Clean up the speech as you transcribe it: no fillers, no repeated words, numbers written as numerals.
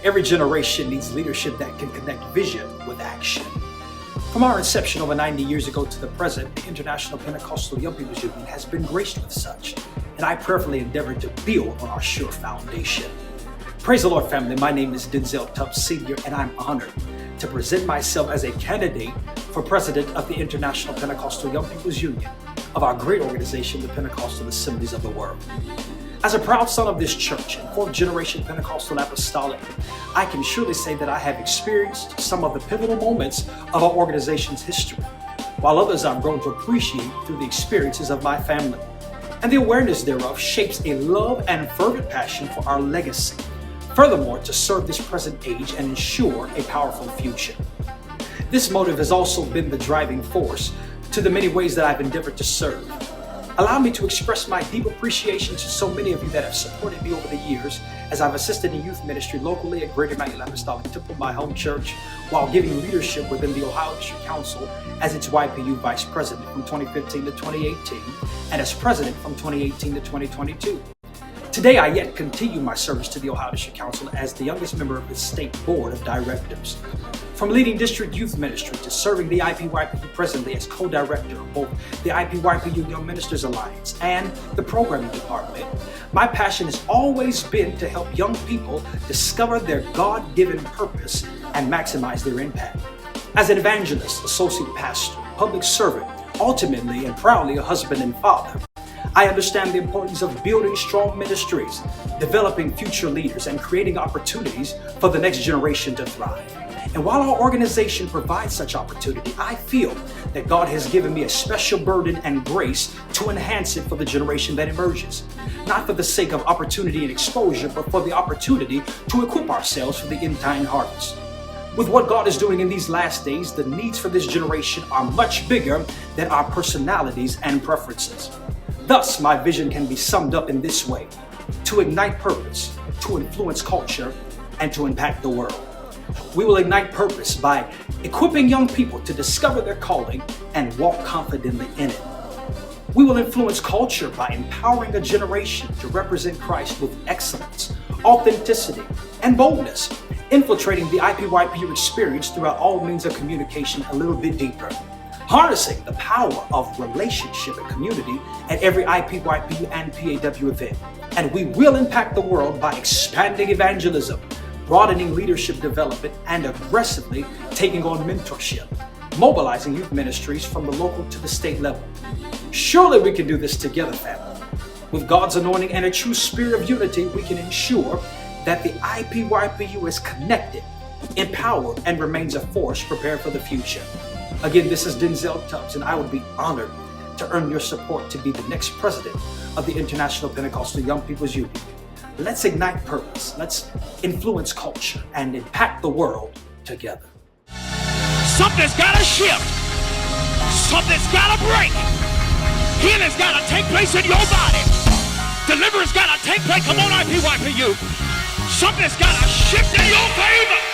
Every generation needs leadership that can connect vision with action. From our inception over 90 years ago to the present, the International Pentecostal Young People's Union has been graced with such, and I prayerfully endeavor to build on our sure foundation. Praise the Lord, family. My name is Denzeil Sr., and I'm honored to present myself as a candidate for president of the International Pentecostal Young People's Union of our great organization, the Pentecostal Assemblies of the world. As a proud son of this church and fourth generation Pentecostal Apostolic, I can surely say that I have experienced some of the pivotal moments of our organization's history, while others I've grown to appreciate through the experiences of my family. And the awareness thereof shapes a love and fervent passion for our legacy. Furthermore, to serve this present age and ensure a powerful future. This motive has also been the driving force to the many ways that I've endeavored to serve. Allow me to express my deep appreciation to so many of you that have supported me over the years as I've assisted in youth ministry locally at Greater Emmanuel Apostolic Temple, my home church, while giving leadership within the Ohio District Council as its YPU Vice President from 2015 to 2018 and as President from 2018 to 2022. Today, I yet continue my service to the Ohio District Council as the youngest member of the State Board of Directors. From leading district youth ministry to serving the IPYPU presently as co-director of both the IPYPU Young Ministers Alliance and the Programming Department, my passion has always been to help young people discover their God-given purpose and maximize their impact. As an evangelist, associate pastor, public servant, ultimately and proudly a husband and father, I understand the importance of building strong ministries, developing future leaders, and creating opportunities for the next generation to thrive. And while our organization provides such opportunity, I feel that God has given me a special burden and grace to enhance it for the generation that emerges. Not for the sake of opportunity and exposure, but for the opportunity to equip ourselves for the end-time harvest. With what God is doing in these last days, the needs for this generation are much bigger than our personalities and preferences. Thus, my vision can be summed up in this way: to ignite purpose, to influence culture, and to impact the world. We will ignite purpose by equipping young people to discover their calling and walk confidently in it. We will influence culture by empowering a generation to represent Christ with excellence, authenticity, and boldness, infiltrating the IPYPU experience throughout all means of communication a little bit deeper. Harnessing the power of relationship and community at every IPYPU and P.A.W. event. And we will impact the world by expanding evangelism, broadening leadership development, and aggressively taking on mentorship, mobilizing youth ministries from the local to the state level. Surely we can do this together, family. With God's anointing and a true spirit of unity, we can ensure that the IPYPU is connected, empowered, and remains a force prepared for the future. Again, this is Denzeil, and I would be honored to earn your support to be the next president of the International Pentecostal Young People's Union. Let's ignite purpose, let's influence culture, and impact the world together. Something's got to shift. Something's got to break. Healing's got to take place in your body. Deliverance got to take place. Come on, IPYPU. Something's got to shift in your favor.